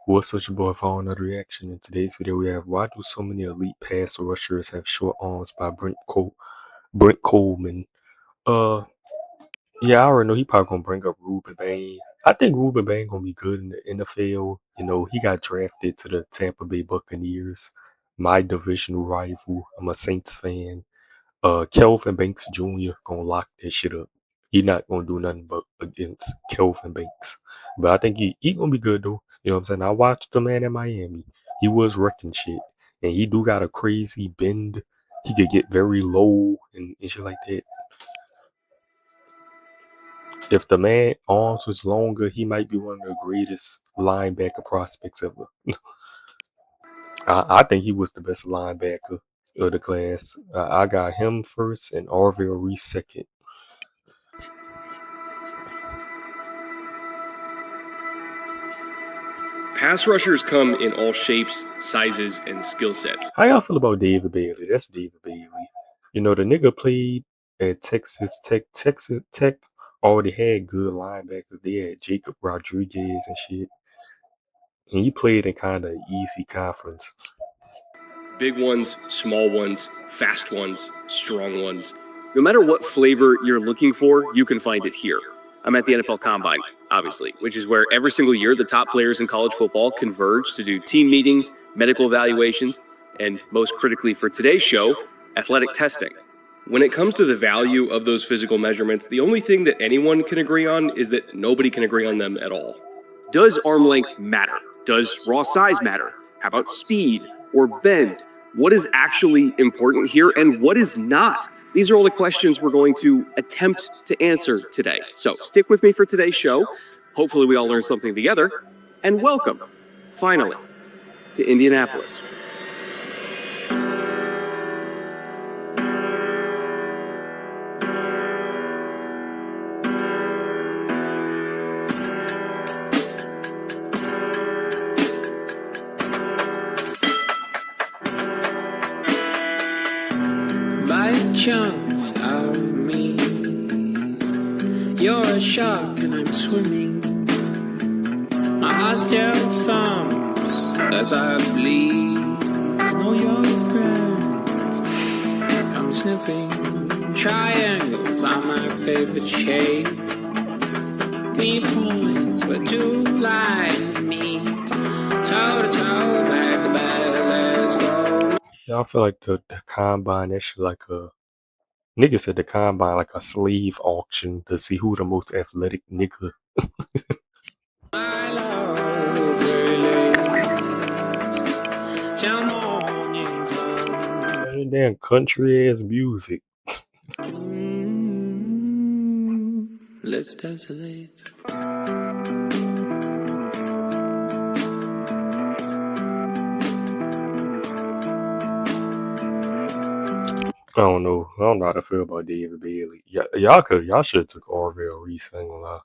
What's such a boy for another reaction? In today's video, we have why do so many elite pass rushers have short arms by Brent Coleman. Uh, yeah, I already know he probably gonna bring up Ruben Bain. I think Ruben Bain gonna be good in the NFL. You know, he got drafted to the Tampa Bay Buccaneers, my divisional rival. I'm a Saints fan. Kelvin Banks Jr. gonna lock that shit up. He not gonna do nothing but against Kelvin Banks. But I think he gonna be good though. You know what I'm saying? I watched the man in Miami. He was wrecking shit. And he do got a crazy bend. He could get very low and shit like that. If the man arms was longer, he might be one of the greatest linebacker prospects ever. I think he was the best linebacker of the class. I got him first and Orville Reese second. Pass rushers come in all shapes, sizes, and skill sets. How y'all feel about David Bailey? That's David Bailey. You know, the nigga played at Texas Tech. Texas Tech already had good linebackers. They had Jacob Rodriguez and shit. And he played in kind of easy conference. Big ones, small ones, fast ones, strong ones. No matter what flavor you're looking for, you can find it here. I'm at the NFL Combine, obviously, which is where every single year the top players in college football converge to do team meetings, medical evaluations, and most critically for today's show, athletic testing. When it comes to the value of those physical measurements, the only thing that anyone can agree on is that nobody can agree on them at all. Does arm length matter? Does raw size matter? How about speed or bend? What is actually important here and what is not? These are all the questions we're going to attempt to answer today. So stick with me for today's show. Hopefully we all learn something together. And welcome, finally, to Indianapolis. Chunks of me. You're a shark and I'm swimming. My heart still thumps as I bleed. And all your friends come sniffing. Triangles are my favorite shape. 3 points where 2 lines meet. Toe to toe, back to back, let's go. Y'all feel like the combine, that shit like a nigga said the combine like a slave auction to see who the most athletic nigga. My love is very late. Till morning comes. Damn country ass music. Let's desolate. I don't know. I don't know how to feel about David Bailey. Y'all should have took Orville Reese. I ain't gonna lie.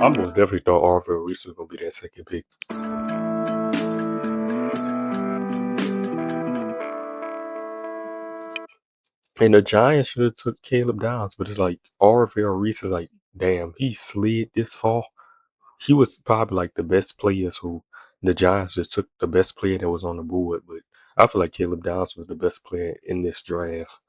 I most definitely thought Orville Reese was gonna be that second pick. And the Giants should have took Caleb Downs, but it's like Orville Reese is like, damn, he slid this far. He was probably like the best player, so the Giants just took the best player that was on the board. But I feel like Caleb Downs was the best player in this draft.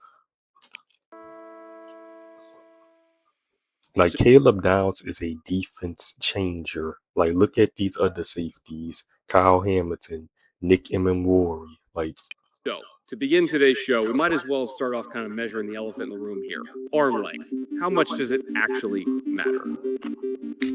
Like Caleb Downs is a defense changer. Like look at these other safeties: Kyle Hamilton, Nick Emmanwori. Like, So, to begin today's show, we might as well start off kind of measuring the elephant in the room here. Arm length. How much does it actually matter?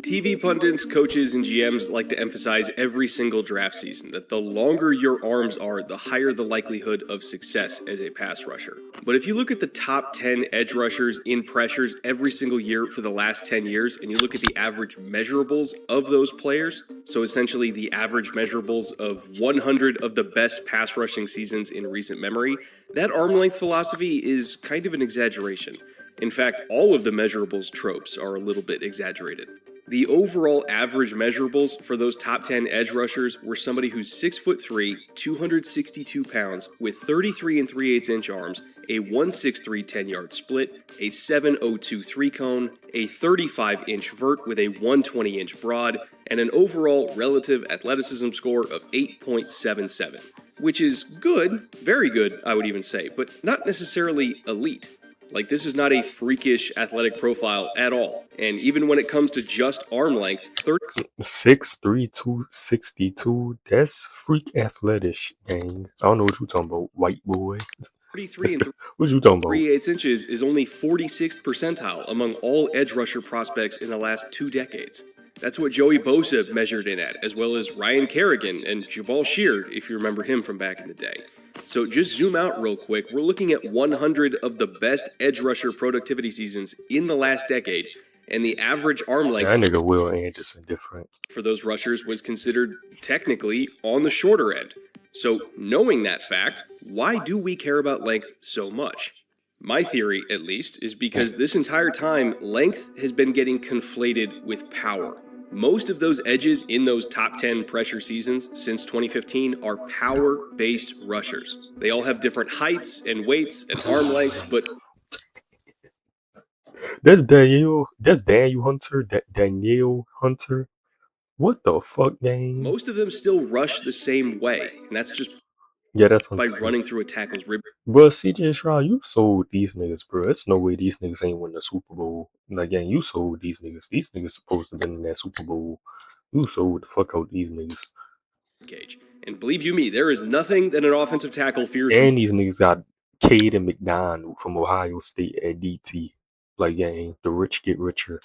TV pundits, coaches, and GMs like to emphasize every single draft season that the longer your arms are, the higher the likelihood of success as a pass rusher. But if you look at the top 10 edge rushers in pressures every single year for the last 10 years, and you look at the average measurables of those players, so essentially the average measurables of 100 of the best pass rushing seasons in recent memory, that arm length philosophy is kind of an exaggeration. In fact, all of the measurables tropes are a little bit exaggerated. The overall average measurables for those top 10 edge rushers were somebody who's 6'3", 262 pounds, with 33 3/8 inch arms, a 1.63 10-yard split, a 7.02 3-cone, a 35-inch vert with a 120-inch broad, and an overall relative athleticism score of 8.77, which is good, very good, I would even say, but not necessarily elite. Like, this is not a freakish athletic profile at all. And even when it comes to just arm length, 6'3", 262. That's freak athletic, gang. I don't know what you talking about, white boy. 33 and What you talking about? 3/8 inches is only 46th percentile among all edge rusher prospects in the last 2 decades. That's what Joey Bosa measured in at, as well as Ryan Kerrigan and Jabal Sheard, if you remember him from back in the day. So just zoom out real quick. We're looking at 100 of the best edge rusher productivity seasons in the last decade, and the average arm length That nigga Will Anderson different. for those rushers was considered technically on the shorter end. So knowing that fact, why do we care about length so much? My theory, at least, is because this entire time, length has been getting conflated with power. Most of those edges in those top 10 pressure seasons since 2015 are power-based rushers. They all have different heights and weights and arm lengths, but That's Daniel Hunter. Daniel Hunter. What the fuck, gang? most of them still rush the same way, and that's just Yeah, that's by Hunter. running through a tackle's rib. But CJ Stroud, you sold these niggas, bro. There's no way these niggas ain't win the Super Bowl. Like, gang, you sold these niggas. These niggas supposed to been in that Super Bowl. You sold the fuck out these niggas. Cage. And believe you me, there is nothing that an offensive tackle fears And these niggas got Caden McDonald from Ohio State at DT. Like, gang, the rich get richer.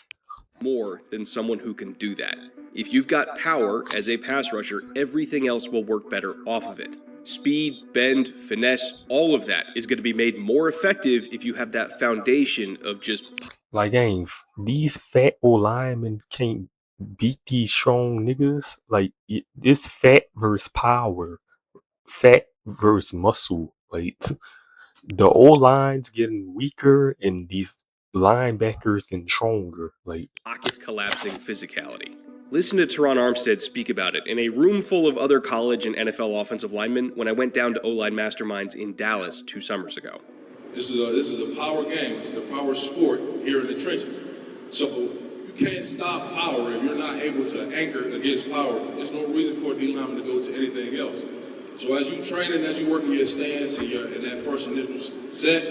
more than someone who can do that. If you've got power as a pass rusher, everything else will work better off of it. Speed, bend, finesse, all of that is going to be made more effective if you have that foundation of just Like, gang, these fat old linemen can't beat these strong niggas. Like, this fat versus power, fat versus muscle. Like, the old line's getting weaker and these linebackers getting stronger. Like, pocket collapsing physicality. Listen to Teron Armstead speak about it in a room full of other college and NFL offensive linemen when I went down to O-line masterminds in Dallas 2 summers ago. This is a power game. This is a power sport here in the trenches. So you can't stop power if you're not able to anchor against power. There's no reason for a D lineman to go to anything else. So as you train and as you work in your stance and in that first initial set,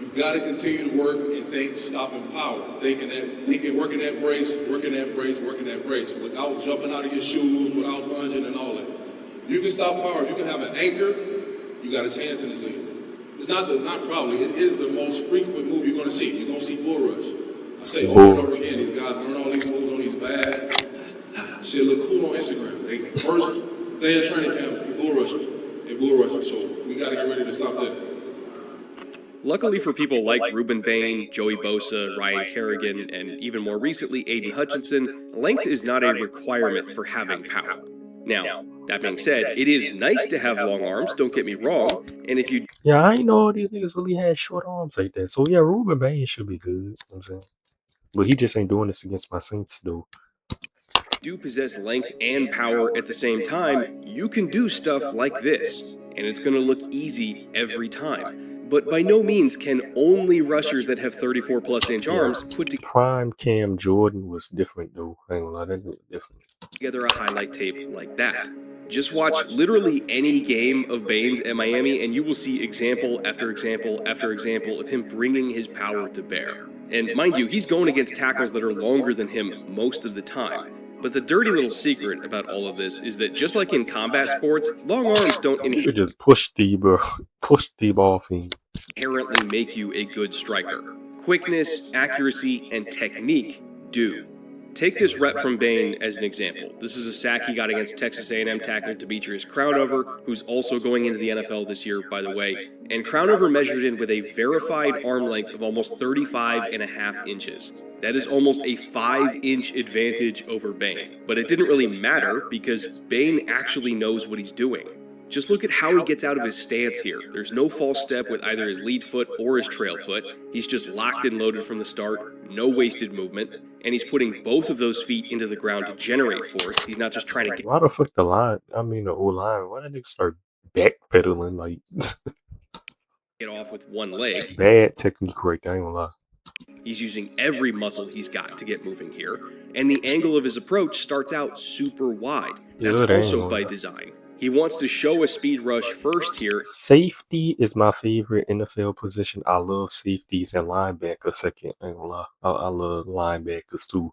you got to continue to work and think stopping power, working that brace, without jumping out of your shoes, without lunging and all that. You can stop power. If you can have an anchor, you got a chance in this league. It's not probably, it is the most frequent move you're going to see. You're going to see bull rush. I say over and over again, these guys learn all these moves on these bad. Shit look cool on Instagram. They first day of training camp, bull rushing. So we got to get ready to stop that. Luckily for people like Ruben Bain, Joey Bosa, Ryan Kerrigan, and even more recently Aiden Hutchinson, length is not a requirement for having power. Now, that being said, it is nice to have long arms, don't get me wrong, and if you yeah, I ain't know these niggas really had short arms like that. So yeah, Ruben Bain should be good. You know what I'm saying? But he just ain't doing this against my Saints though. do possess length and power at the same time, you can do stuff like this, and it's going to look easy every time. But by no means can only rushers that have 34+ inch arms put Prime Cam Jordan was different though. I ain't gonna lie, that was different. together a highlight tape like that. Just watch literally any game of Baines at Miami and you will see example after example after example of him bringing his power to bear. And mind you, he's going against tackles that are longer than him most of the time. But the dirty little secret about all of this is that just like in combat sports, long arms don't You could just push the off him. inherently make you a good striker. Quickness, accuracy, and technique do. Take this rep from Bain as an example. This is a sack he got against Texas A&M tackle Demetrius Crownover, who's also going into the NFL this year, by the way. And Crownover measured in with a verified arm length of almost 35.5 inches. That is almost a 5-inch advantage over Bain. But it didn't really matter because Bain actually knows what he's doing. Just look at how he gets out of his stance here. There's no false step with either his lead foot or his trail foot. He's just locked and loaded from the start, no wasted movement, and he's putting both of those feet into the ground to generate force. He's not just trying to Why the fuck the old line, why did they start backpedaling like get off with one leg. bad technique right there, I ain't gonna lie. He's using every muscle he's got to get moving here, and the angle of his approach starts out super wide. That's also by design. He wants to show a speed rush first here. Safety is my favorite NFL position. I love safeties and linebackers second. I ain't gonna lie. I love linebackers too.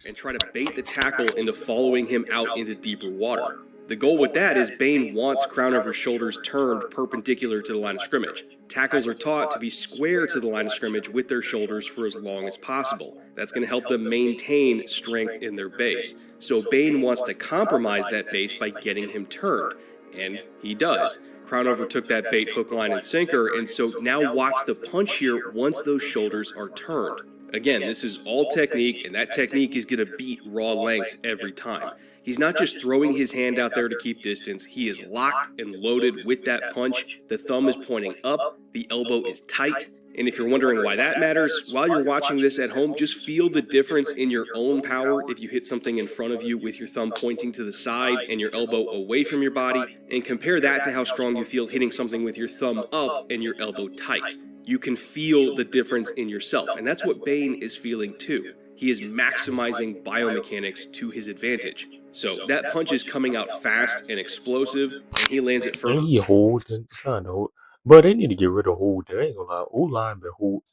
And try to bait the tackle into following him out into deeper water. The goal with that is Bane wants Crown over shoulders turned perpendicular to the line of scrimmage. Tackles are taught to be square to the line of scrimmage with their shoulders for as long as possible. That's going to help them maintain strength in their base. So Bane wants to compromise that base by getting him turned. And he does. Crownover took that bait hook, line, and sinker, and so now watch the punch here once those shoulders are turned. Again, this is all technique, and that technique is going to beat raw length every time. He's not just throwing his hand out there to keep distance. He is locked and loaded with that punch. The thumb is pointing up. The elbow is tight. And if you're wondering why that matters, while you're watching this at home, just feel the difference in your own power if you hit something in front of you with your thumb pointing to the side and your elbow away from your body, and compare that to how strong you feel hitting something with your thumb up and your elbow tight. You can feel the difference in yourself, and that's what Bane is feeling too. He is maximizing biomechanics to his advantage. So that punch is coming out fast and explosive, and he lands it first. And he holding, trying to hold. But they need to get rid of holding. I ain't gonna lie. O-line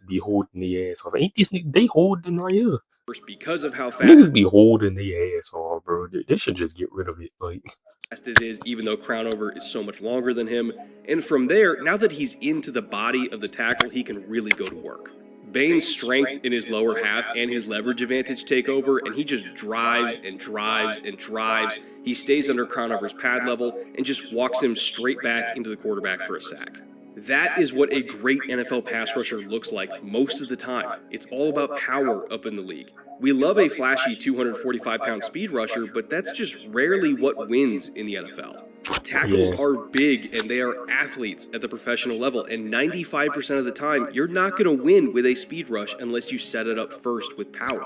be holding the ass off. Ain't these niggas, they holding right here. Because of how fast Niggas be holding the ass off, bro. They should just get rid of it. Like, it is, even though Crownover is so much longer than him. And from there, now that he's into the body of the tackle, he can really go to work. Bane's strength in his lower half and his leverage advantage take over, and he just drives and drives and drives. He stays under Crownover's pad level and just walks him straight back into the quarterback for a sack. That is what a great NFL pass rusher looks like most of the time. It's all about power up in the league. We love a flashy 245-pound speed rusher, but that's just rarely what wins in the NFL. Tackles are big, and they are athletes at the professional level, and 95% of the time, you're not going to win with a speed rush unless you set it up first with power.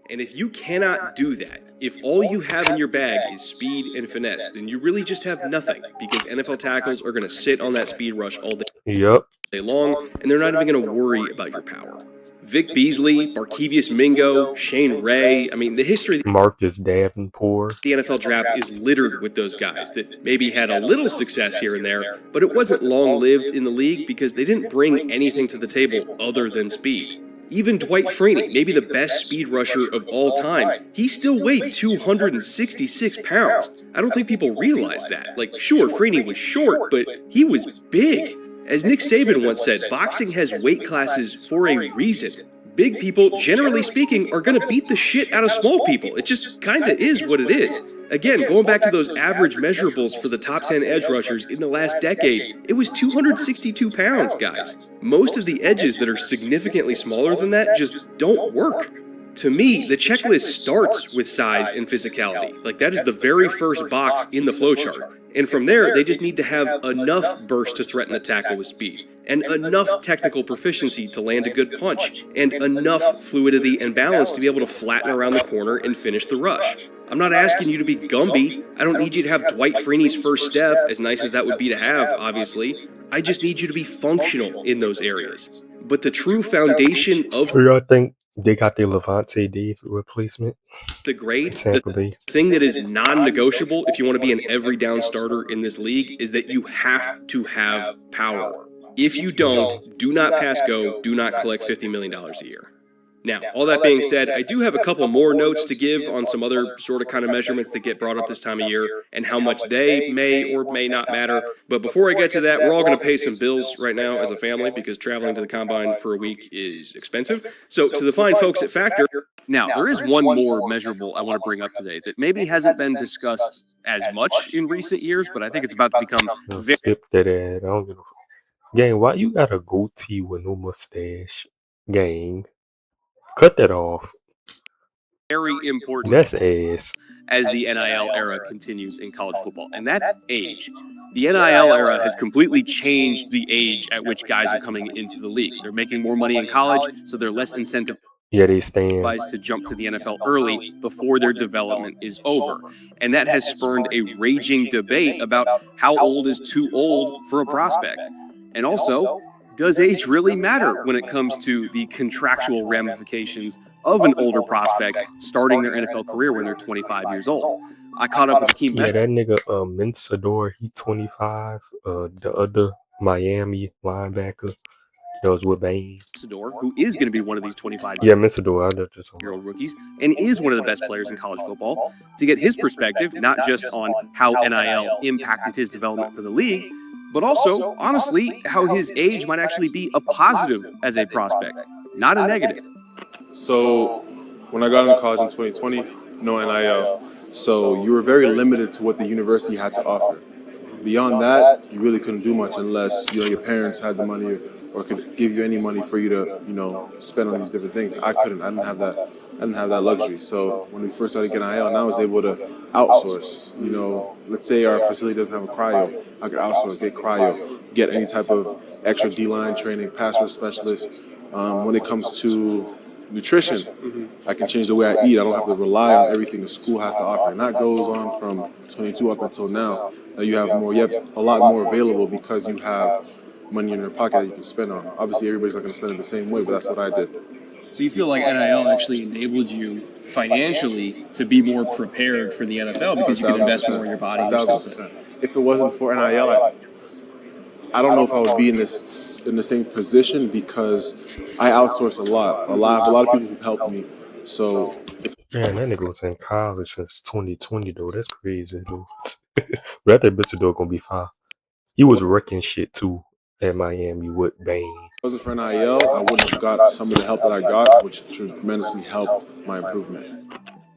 And if you cannot do that, if all you have in your bag is speed and finesse, then you really just have nothing, because NFL tackles are going to sit on that speed rush all day long, and they're not even going to worry about your power. Vic Beasley, Barkevious Mingo, Shane Ray, I mean, the history of Marcus Davenport. The NFL draft is littered with those guys that maybe had a little success here and there, but it wasn't long-lived in the league because they didn't bring anything to the table other than speed. Even Dwight Freeney, maybe the best speed rusher of all time, he still weighed 266 pounds. I don't think people realize that. Like, sure, Freeney was short, but he was big. As Nick Saban once said, boxing has weight classes for a reason. Big people, generally speaking, are going to beat the shit out of small people. It just kind of is what it is. Again, going back to those average measurables for the top 10 edge rushers in the last decade, it was 262 pounds, guys. Most of the edges that are significantly smaller than that just don't work. To me, the checklist starts with size and physicality. Like, that is the very first box in the flowchart. And from there, they just need to have enough burst to threaten the tackle with speed, and enough technical proficiency to land a good punch, and enough fluidity and balance to be able to flatten around the corner and finish the rush. I'm not asking you to be Gumby. I don't need you to have Dwight Freeney's first step, as nice as that would be to have, obviously. I just need you to be functional in those areas. But the true foundation of I think they got their Levante David replacement. The grade, the thing that is non-negotiable if you want to be an every down starter in this league is that you have to have power. If you don't, do not pass go, do not collect $50 million a year. Now, all that being said, I do have a couple more notes to give on some other sort of kind of measurements that get brought up this time of year and how much they may or may not matter. But before I get to that, we're all going to pay some bills right now as a family because traveling to the Combine for a week is expensive. So to the fine folks at Factor. Now, there is one more measurable I want to bring up today that maybe hasn't been discussed as much in recent years, but I think it's about to become skip that ad. I don't give a fuck. Gang, why you got a goatee with no mustache? Gang. Cut that off. Very important. That's ass. As the NIL era continues in college football, and that's age. The NIL era has completely changed the age at which guys are coming into the league. They're making more money in college, so they're less incentive Yeah, they stand. To jump to the NFL early before their development is over. And that has spurned a raging debate about how old is too old for a prospect. And also, does age really matter when it comes to the contractual ramifications of an older prospect starting their NFL career when they're 25 years old? I caught up with Hakeem Yeah, that nigga Mensador, he 25. The other Miami linebacker that was with Bain. Mensador, who is going to be one of these 25 Yeah, Mensador, I just year old rookies and is one of the best players in college football, to get his perspective, not just on how NIL impacted his development for the league, but also, honestly, how his age might actually be a positive as a prospect, not a negative. So when I got into college in 2020, no NIL. So you were very limited to what the university had to offer. Beyond that, you really couldn't do much unless your parents had the money or could give you any money for you to spend on these different things. I couldn't. I didn't have that. I didn't have that luxury. So when we first started getting NIL, and I was able to outsource. Let's say our facility doesn't have a cryo, I could outsource, get cryo, get any type of extra D-line training, pass rush specialist. When it comes to nutrition, I can change the way I eat. I don't have to rely on everything the school has to offer. And that goes on from 22 up until now. You have a lot more available because you have money in your pocket that you can spend on. Obviously, everybody's not going to spend it the same way, but that's what I did. So you feel like NIL actually enabled you financially to be more prepared for the NFL because you can invest more in your body. 1,000%. If it wasn't for NIL, I don't know if I would be in the same position because I outsource a lot. I have a lot of people who've helped me. So man, that nigga was in college since 2020 though. That's crazy though. But I think Mensador gonna be fine. He was wrecking shit too at Miami with Bain. If it wasn't for NIL, I wouldn't have got some of the help that I got, which tremendously helped my improvement.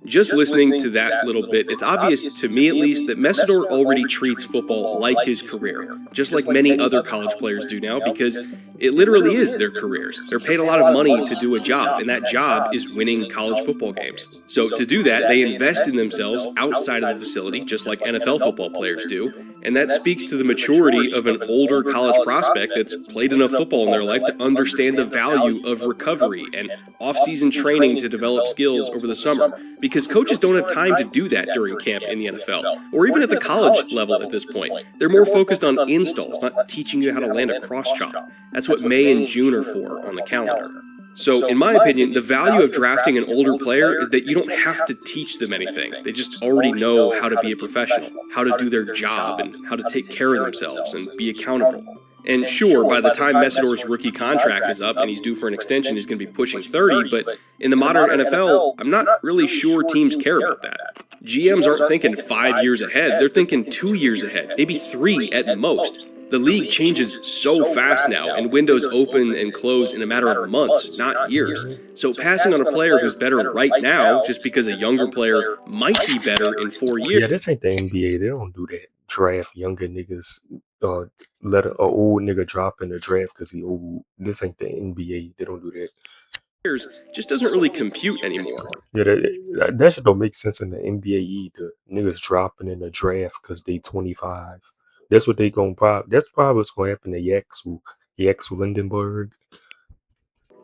Just listening to that little bit, it's obvious, to me at least, that Messidor already treats football like his career, just like many other college players do now, because it literally is their careers. They're paid a lot of money to do a job, and that job is winning college football games. So to do that, they invest in themselves outside of the facility, just like NFL football players do, and that speaks to the maturity of an older college prospect that's played enough football in their life to understand the value of recovery and off-season training to develop skills over the summer. Because coaches don't have time to do that during camp in the NFL, or even at the college level at this point. They're more focused on installs, not teaching you how to land a cross chop. That's what May and June are for on the calendar. So, in my opinion, the value of drafting an older player is that you don't have to teach them anything. They just already know how to be a professional, how to do their job, and how to take care of themselves and be accountable. And sure, by the time Messidor's rookie contract is up and he's due for an extension, he's going to be pushing 30, but in the modern NFL, I'm not really sure teams care about that. GMs aren't thinking 5 years ahead, they're thinking 2 years ahead, maybe 3 at most. The league changes so fast now, and windows open and close in a matter of months, not years. So passing on a player who's better right now, just because a younger player might be better in 4 years. Yeah, this ain't the NBA. They don't do that. Draft younger niggas. Let an old nigga drop in the draft because he old. This ain't the NBA. They don't do that. Just doesn't really compute anymore. Yeah, that shit don't make sense in the NBA either. Niggas dropping in the draft because they 25. That's what they gonna That's probably what's gonna happen to Yaxu Lindenberg.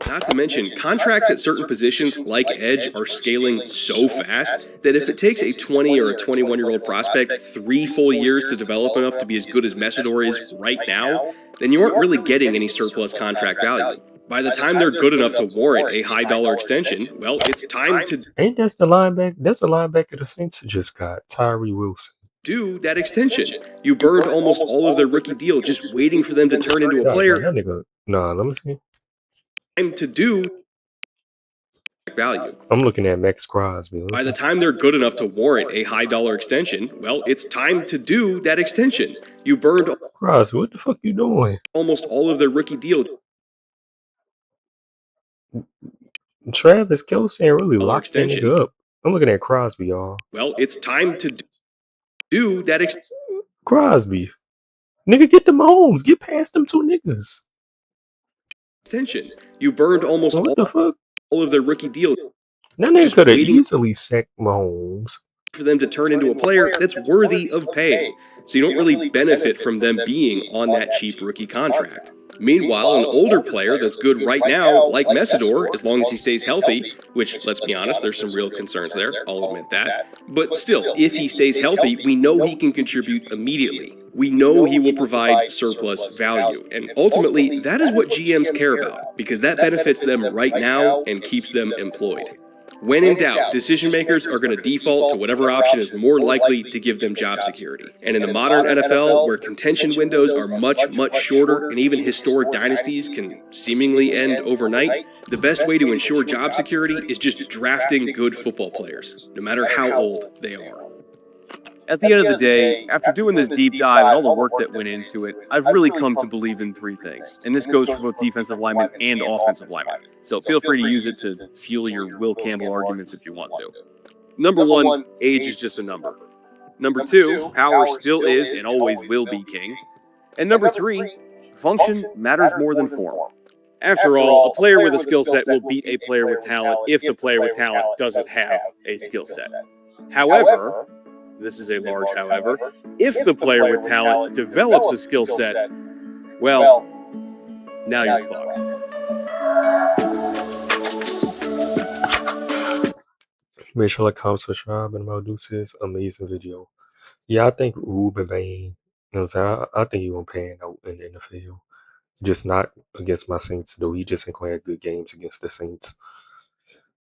Not to mention, contracts at certain positions like edge are scaling so fast that if it takes a 20 or a 21-year-old prospect 3 full years to develop enough to be as good as Messidor is right now, then you aren't really getting any surplus contract value. By the time they're good enough to warrant a high-dollar extension, well, it's time to... Ain't that the linebacker? That's the linebacker the Saints just got, Tyree Wilson. Do that extension. You burned almost all of their rookie deal just waiting for them to turn into a player. That nigga, let me see. Time to do value. I'm looking at Max Crosby. By the time they're good enough to warrant a high-dollar extension, well, it's time to do that extension. You burned Crosby, what the fuck you doing? Almost all of their rookie deal. Travis Kelce ain't really locked that nigga up. I'm looking at Crosby, y'all. Well, it's time to do that Crosby. Nigga, get the Mahomes. Get past them 2 niggas. Extension. You burned almost all of their rookie deal. That nigga could have easily sacked Mahomes. For them to turn into a player that's worthy of paying. so you don't really benefit from them being on that cheap rookie contract. Meanwhile, an older player that's good right now, like Messidor, as long as he stays healthy, which, let's be honest, there's some real concerns there, I'll admit that. But still, if he stays healthy, we know he can contribute immediately. We know he will provide surplus value. And ultimately, that is what GMs care about, because that benefits them right now and keeps them employed. When in doubt, decision makers are going to default to whatever option is more likely to give them job security. And in the modern NFL, where contention windows are much, much shorter, and even historic dynasties can seemingly end overnight, the best way to ensure job security is just drafting good football players, no matter how old they are. At the end of the day, after doing this deep dive and all the work that went into it, I've really come to believe in three things. And this goes for both defensive linemen and offensive linemen. So feel free to use it to fuel your Will Campbell arguments if you want to. Number one, age is just a number. Number two, power still is and always will be king. And number three, function matters more than form. After all, a player with a skill set will beat a player with talent if the player with talent doesn't have a skill set. However, this is a large however, if the player with talent develops a skill set, well, now you're fucked. Make sure to like, comment, subscribe, and about Deuce's amazing video. Yeah, I think Ruben Bain, you know what I'm saying? I think he's gonna pan out in the NFL. Just not against my Saints though. He just ain't gonna have good games against the Saints.